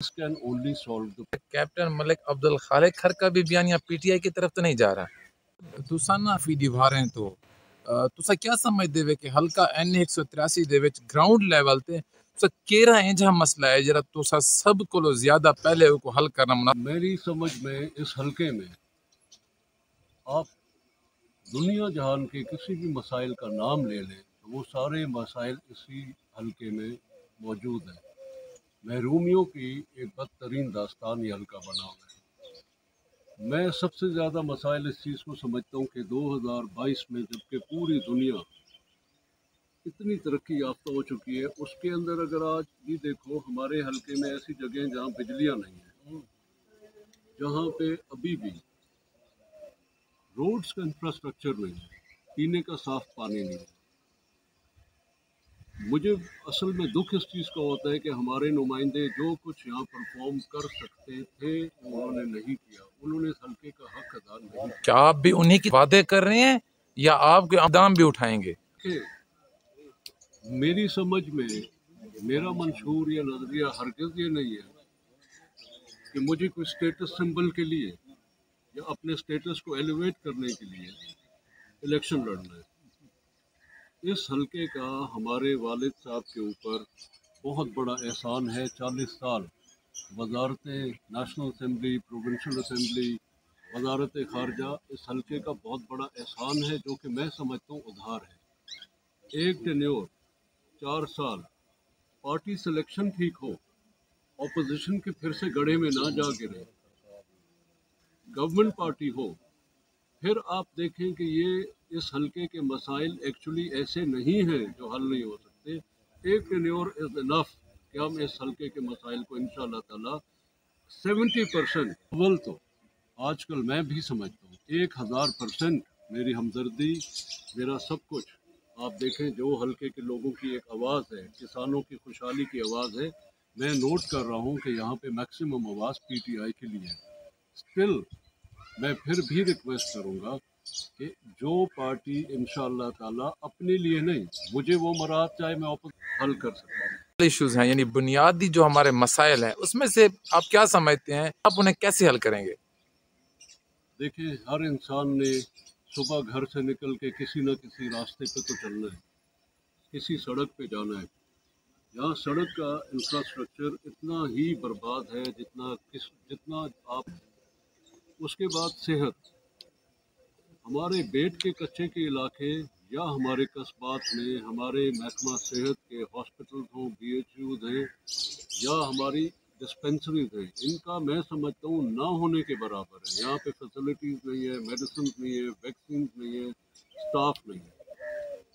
This can only solve the captain Malik Abdul Khaliq خر کا بھی بیان یا پی ٹی آئی کی طرف تو نہیں جا رہا تساں نا فی دیواریں تو تساں کیا سمجھدے وے کہ حلقہ این 183 دے وچ گراؤنڈ لیول تے تساں کیڑا انجا مسئلہ ہے جڑا تساں سب کولو زیادہ پہلے کو حل کرنا میری سمجھ میں اس حلقے میں آپ دنیا جہان کے کسی بھی مسائل کا نام لے لیں تو وہ سارے مسائل اسی حلقے میں موجود ہیں۔ محرومیوں کی ایک بدترین داستان یہ حلقہ بنا ہوا ہے۔ میں سب سے زیادہ مسائل اس چیز کو سمجھتا ہوں کہ 2022 میں جبکہ پوری دنیا اتنی ترقی یافتہ ہو چکی ہے، اس کے اندر اگر آج بھی دیکھو ہمارے حلقے میں ایسی جگہیں جہاں بجلیاں نہیں ہیں، جہاں پہ ابھی بھی روڈز کا انفراسٹرکچر نہیں ہے، پینے کا صاف پانی نہیں ہے۔ مجھے اصل میں دکھ اس چیز کا ہوتا ہے کہ ہمارے نمائندے جو کچھ یہاں پرفارم کر سکتے تھے انہوں نے نہیں کیا، انہوں نے اس حلقے کا حق ادا نہیں کیا۔ کیا آپ بھی انہی کی وعدے کر رہے ہیں یا آپ کے اقدام بھی اٹھائیں گے؟ کہ میری سمجھ میں میرا منشور یا نظریہ ہرگز یہ نہیں ہے کہ مجھے کوئی سٹیٹس سمبل کے لیے یا اپنے سٹیٹس کو ایلیویٹ کرنے کے لیے الیکشن لڑنا ہے۔ اس حلقے کا ہمارے والد صاحب کے اوپر بہت بڑا احسان ہے۔ 40 سال وزارتیں، نیشنل اسمبلی، پروونشل اسمبلی، وزارت خارجہ، اس حلقے کا بہت بڑا احسان ہے جو کہ میں سمجھتا ہوں ادھار ہے۔ ایک ٹینیور 4 سال، پارٹی سلیکشن ٹھیک ہو، اپوزیشن کے پھر سے گڑھے میں نہ جا گرے، گورنمنٹ پارٹی ہو، پھر آپ دیکھیں کہ یہ اس حلقے کے مسائل ایکچولی ایسے نہیں ہیں جو حل نہیں ہو سکتے۔ ایک ٹینیور از انف کہ ہم اس حلقے کے مسائل کو انشاءاللہ تعالی 70% اول تو آج کل میں بھی سمجھتا ہوں 1000% میری ہمدردی، میرا سب کچھ، آپ دیکھیں جو حلقے کے لوگوں کی ایک آواز ہے، کسانوں کی خوشحالی کی آواز ہے، میں نوٹ کر رہا ہوں کہ یہاں پہ میکسیمم آواز پی ٹی آئی کے لیے ہے۔ اسٹل میں پھر بھی ریکویسٹ کروں گا کہ جو پارٹی انشاءاللہ تعالی اپنے لیے نہیں، مجھے وہ مراد چاہے میں حل کر سکتا ہوں۔ ایشوز ہیں یعنی بنیادی جو ہمارے مسائل ہیں اس میں سے آپ کیا سمجھتے ہیں آپ انہیں کیسے حل کریں گے؟ دیکھیں، ہر انسان نے صبح گھر سے نکل کے کسی نہ کسی راستے پہ تو چلنا ہے، کسی سڑک پہ جانا ہے۔ یہاں سڑک کا انفراسٹرکچر اتنا ہی برباد ہے جتنا آپ، اس کے بعد صحت، ہمارے بیٹ کے کچے کے علاقے یا ہمارے قصبات میں ہمارے محکمہ صحت کے ہاسپٹلز ہوں، بی ایچ یوز ہیں یا ہماری ڈسپینسریز ہیں، ان کا میں سمجھتا ہوں نہ ہونے کے برابر ہے۔ یہاں پہ فیسلٹیز نہیں ہے، میڈیسنز نہیں ہے، ویکسینز نہیں ہے، سٹاف نہیں ہے۔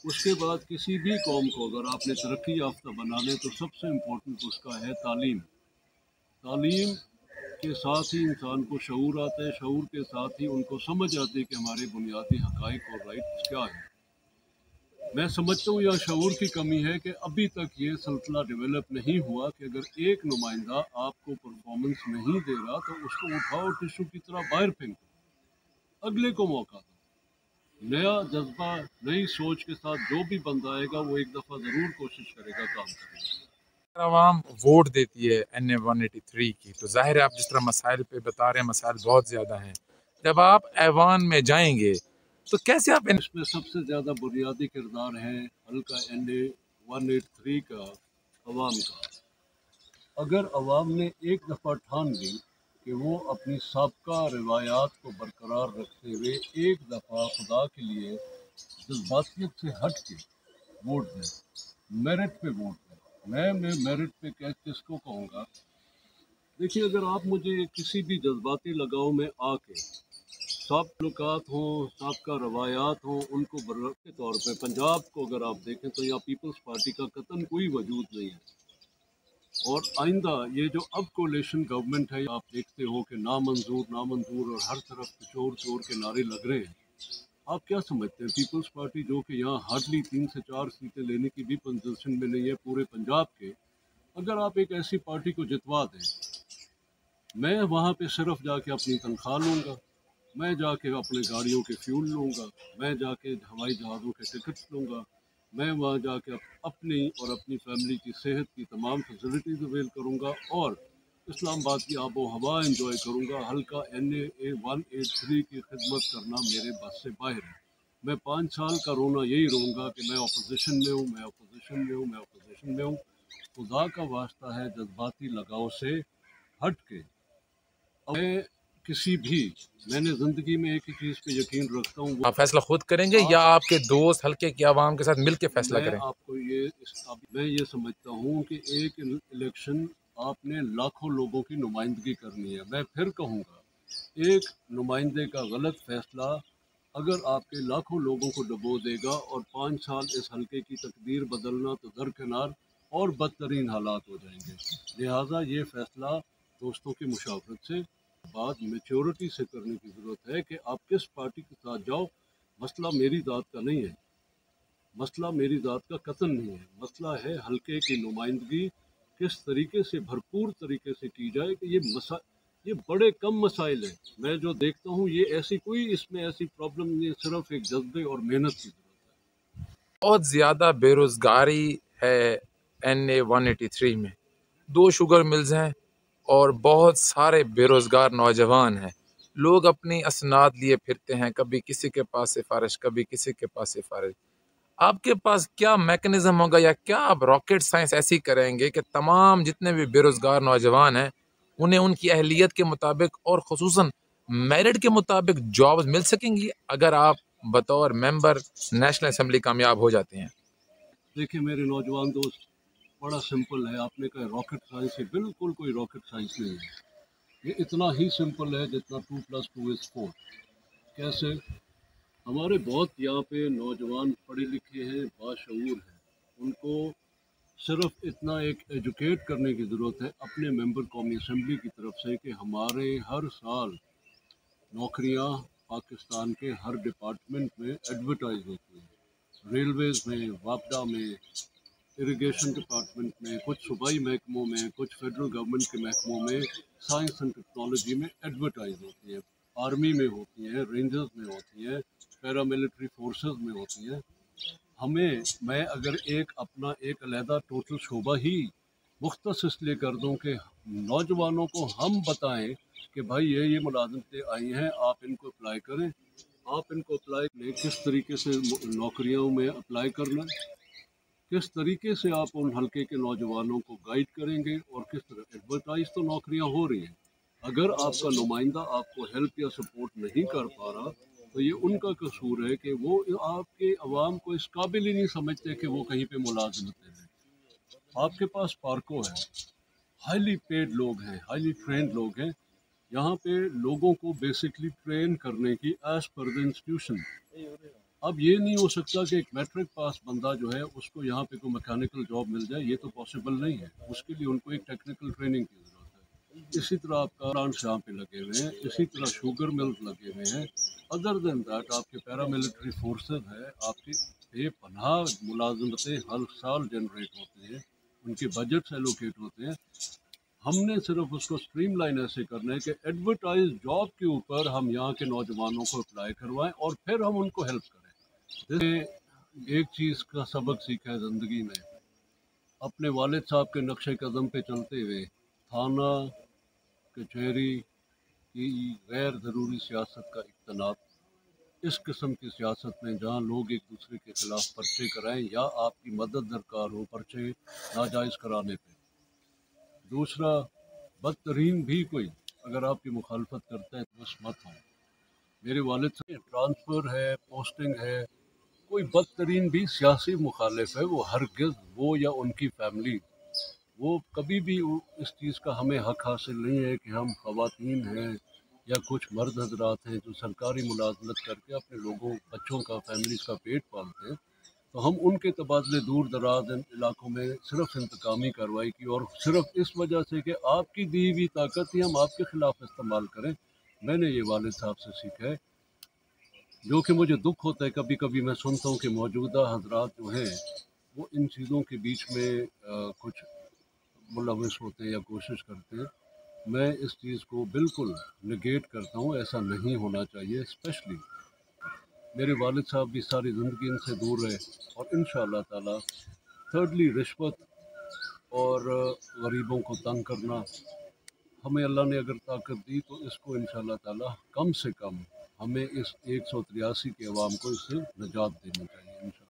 اس کے بعد کسی بھی قوم کو اگر آپ نے ترقی یافتہ بنانا ہے تو سب سے امپورٹنٹ اس کا ہے تعلیم۔ تعلیم کے ساتھ ہی انسان کو شعور آتا ہے، شعور کے ساتھ ہی ان کو سمجھ آتی ہے کہ ہمارے بنیادی حقائق اور رائٹس کیا ہیں۔ میں سمجھتا ہوں یہ شعور کی کمی ہے کہ ابھی تک یہ سلسلہ ڈیولپ نہیں ہوا کہ اگر ایک نمائندہ آپ کو پرفارمنس نہیں دے رہا تو اس کو اٹھاؤ، ٹشو کی طرح باہر پھینکو، اگلے کو موقع دو۔ نیا جذبہ، نئی سوچ کے ساتھ جو بھی بندہ آئے گا وہ ایک دفعہ ضرور کوشش کرے گا کام کرنے کی۔ عوام ووٹ دیتی ہے این اے 183 کی تو ظاہر ہے آپ جس طرح مسائل پہ بتا رہے ہیں مسائل بہت زیادہ ہیں، جب آپ ایوان میں جائیں گے تو کیسے آپ اس میں سب سے زیادہ بنیادی کردار ہے حلقہ این اے 183 کا عوام کا۔ اگر عوام نے ایک دفعہ ٹھان لی کہ وہ اپنی سابقہ روایات کو برقرار رکھتے ہوئے ایک دفعہ خدا کے لیے جذباتیت سے ہٹ کے ووٹ دیں، میرٹ پہ ووٹ دیں۔ میں میرٹ پہ کس کو کہوں گا؟ دیکھیے، اگر آپ مجھے کسی بھی جذباتی لگاؤ میں آ کے تعلقات ہوں، سابقہ روایات ہوں، ان کو برقرار کے طور پہ پنجاب کو اگر آپ دیکھیں تو یہاں پیپلز پارٹی کا قطعاً کوئی وجود نہیں ہے۔ اور آئندہ یہ جو اب کولیشن گورنمنٹ ہے، آپ دیکھتے ہو کہ نامنظور نامنظور اور ہر طرف چور چور کے نعرے لگ رہے ہیں۔ آپ کیا سمجھتے ہیں پیپلز پارٹی جو کہ یہاں ہارڈلی 3 سے 4 سیٹیں لینے کی بھی پوزیشن میں نہیں ہے پورے پنجاب کے، اگر آپ ایک ایسی پارٹی کو جتوا دیں، میں وہاں پہ صرف جا کے اپنی تنخواہ لوں گا، میں جا کے اپنے گاڑیوں کے فیول لوں گا، میں جا کے ہوائی جہازوں کے ٹکٹس لوں گا، میں وہاں جا کے اپنی اور اپنی فیملی کی صحت کی تمام فیسلٹیز اویل کروں گا، اور اسلام آباد کی آب و ہوا انجوائے کروں گا. حلقہ NA 183 کی خدمت کرنا میرے بس سے باہر ہے. میں 5 سال کا رونا یہی روں گا کہ میں اپوزیشن میں ہوں، میں اپوزیشن میں ہوں، میں اپوزیشن میں ہوں. خدا کا واسطہ ہے جذباتی لگاؤ سے ہٹ کے میں کسی بھی، میں نے زندگی میں ایک ہی چیز پہ یقین رکھتا ہوں، وہ آپ فیصلہ خود کریں گے یا آپ کے دوست حلقے کی عوام کے ساتھ مل کے فیصلہ میں کریں؟ آپ کو میں یہ سمجھتا ہوں کہ ایک الیکشن آپ نے لاکھوں لوگوں کی نمائندگی کرنی ہے. میں پھر کہوں گا، ایک نمائندے کا غلط فیصلہ اگر آپ کے لاکھوں لوگوں کو ڈبو دے گا اور 5 سال اس حلقے کی تقدیر بدلنا تو درکنار اور بدترین حالات ہو جائیں گے. لہٰذا یہ فیصلہ دوستوں کی مشاورت سے بعد میچورٹی سے کرنے کی ضرورت ہے کہ آپ کس پارٹی کے ساتھ جاؤ. مسئلہ میری ذات کا نہیں ہے، مسئلہ میری ذات کا قتل نہیں ہے، مسئلہ ہے حلقے کی نمائندگی کس طریقے سے بھرپور طریقے سے کی جائے کہ یہ بڑے کم مسائل ہیں. میں جو دیکھتا ہوں یہ ایسی کوئی اس میں ایسی پرابلم نہیں ہے، صرف ایک جذبے اور محنت کی ضرورت ہے. بہت زیادہ بے روزگاری ہے NA 183 میں. 2 شوگر ملز ہیں اور بہت سارے بے روزگار نوجوان ہیں. لوگ اپنی اسناد لیے پھرتے ہیں، کبھی کسی کے پاس سفارش، کبھی کسی کے پاس سفارش. آپ کے پاس کیا میکنزم ہوگا یا کیا آپ راکٹ سائنس ایسی کریں گے کہ تمام جتنے بھی بے روزگار نوجوان ہیں انہیں ان کی اہلیت کے مطابق اور خصوصاً میرٹ کے مطابق جابز مل سکیں گی اگر آپ بطور ممبر نیشنل اسمبلی کامیاب ہو جاتے ہیں؟ دیکھیں میرے نوجوان دوست، بڑا سمپل ہے. آپ نے کہا راکٹ سائنس ہے، بالکل کوئی راکٹ سائنس نہیں ہے. یہ اتنا ہی سمپل ہے جتنا 2+2 = 4. کیسے؟ ہمارے بہت یہاں پہ نوجوان پڑھے لکھے ہیں، باشعور ہیں. ان کو صرف اتنا ایک ایجوکیٹ کرنے کی ضرورت ہے اپنے ممبر قومی اسمبلی کی طرف سے کہ ہمارے ہر سال نوکریاں پاکستان کے ہر ڈپارٹمنٹ میں ایڈورٹائز ہوتی ہیں. ریلویز میں، واپڈا میں، اریگیشن ڈپارٹمنٹ میں، کچھ صوبائی محکموں میں، کچھ فیڈرل گورنمنٹ کے محکموں میں سائنس اینڈ ٹیکنالوجی میں ایڈورٹائز ہوتی ہیں. آرمی میں ہوتی ہیں، رینجرز میں ہوتی ہیں، پیراملٹری فورسز میں ہوتی ہیں. میں اگر اپنا ایک علیحدہ ٹوٹل شعبہ ہی مختص اس لیے کر دوں کہ نوجوانوں کو ہم بتائیں کہ بھائی یہ ملازمتیں آئی ہیں، آپ ان کو اپلائی کریں. آپ ان کو اپلائی کریں، کس طریقے سے نوکریوں میں اپلائی کرنا، کس طریقے سے آپ ان حلقے کے نوجوانوں کو گائیڈ کریں گے اور کس طرح ایڈورٹائز تو نوکریاں ہو رہی ہیں. اگر آپ کا نمائندہ آپ کو ہیلپ یا سپورٹ نہیں کر پا رہا تو یہ ان کا قصور ہے کہ وہ آپ کے عوام کو اس قابل ہی نہیں سمجھتے کہ وہ کہیں پہ ملازمتیں لیں. آپ کے پاس پارکو ہے، ہائیلی پیڈ لوگ ہیں، ہائیلی ٹرینڈ لوگ ہیں. یہاں پہ لوگوں کو بیسکلی ٹرین کرنے کی ایز پر دا انسٹیٹیوشن. اب یہ نہیں ہو سکتا کہ ایک میٹرک پاس بندہ جو ہے اس کو یہاں پہ کوئی میکینیکل جاب مل جائے، یہ تو پاسبل نہیں ہے. اس کے لیے ان کو ایک ٹیکنیکل ٹریننگ کی ضرورت ہے. اسی طرح آپ کا پلانٹس یہاں پہ لگے ہوئے ہیں، اسی طرح شوگر ملز لگے ہوئے ہیں. ادر دین دیٹ آپ کے پیراملٹری فورسز ہے، آپ کی بے پناہ ملازمتیں ہر سال جنریٹ ہوتی ہیں، ان کے بجٹس ایلوکیٹ ہوتے ہیں. ہم نے صرف اس کو اسٹریم لائن ایسے کرنا ہے کہ ایڈورٹائز جاب کے اوپر ہم یہاں کے نوجوانوں کو اپلائی کروائیں اور پھر ہم ان کو ہیلپ کریں. ایک چیز کا سبق سیکھا ہے زندگی میں، اپنے والد صاحب کے نقش قدم پہ چلتے ہوئے تھانہ کچہری کی غیر ضروری سیاست کا اجتناب. اس قسم کی سیاست میں جہاں لوگ ایک دوسرے کے خلاف پرچے کرائیں یا آپ کی مدد درکار ہو پرچے ناجائز کرانے پہ. دوسرا، بدترین بھی کوئی اگر آپ کی مخالفت کرتا ہے تو بس مت ہو. میرے والد صاحب ٹرانسفر ہے، پوسٹنگ ہے، کوئی بدترین بھی سیاسی مخالف ہے، وہ ہرگز وہ یا ان کی فیملی وہ کبھی بھی اس چیز کا ہمیں حق حاصل نہیں ہے کہ ہم خواتین ہیں یا کچھ مرد حضرات ہیں جو سرکاری ملازمت کر کے اپنے لوگوں بچوں کا فیملیز کا پیٹ پالتے ہیں تو ہم ان کے تبادلے دور دراز علاقوں میں صرف انتقامی کارروائی کی اور صرف اس وجہ سے کہ آپ کی دی ہوئی طاقت ہی ہم آپ کے خلاف استعمال کریں. میں نے یہ والد صاحب سے سیکھا ہے، جو کہ مجھے دکھ ہوتا ہے. کبھی کبھی میں سنتا ہوں کہ موجودہ حضرات جو ہیں وہ ان چیزوں کے بیچ میں کچھ ملوث ہوتے ہیں یا کوشش کرتے ہیں. میں اس چیز کو بالکل نگیٹ کرتا ہوں، ایسا نہیں ہونا چاہیے. اسپیشلی میرے والد صاحب بھی ساری زندگی ان سے دور رہے اور انشاءاللہ تعالی. تھرڈلی رشوت اور غریبوں کو تنگ کرنا ہمیں اللہ نے اگر طاقت دی تو اس کو انشاءاللہ تعالی کم سے کم ہمیں اس 183 کے عوام کو اس سے نجات دینی چاہیے انشاءاللہ.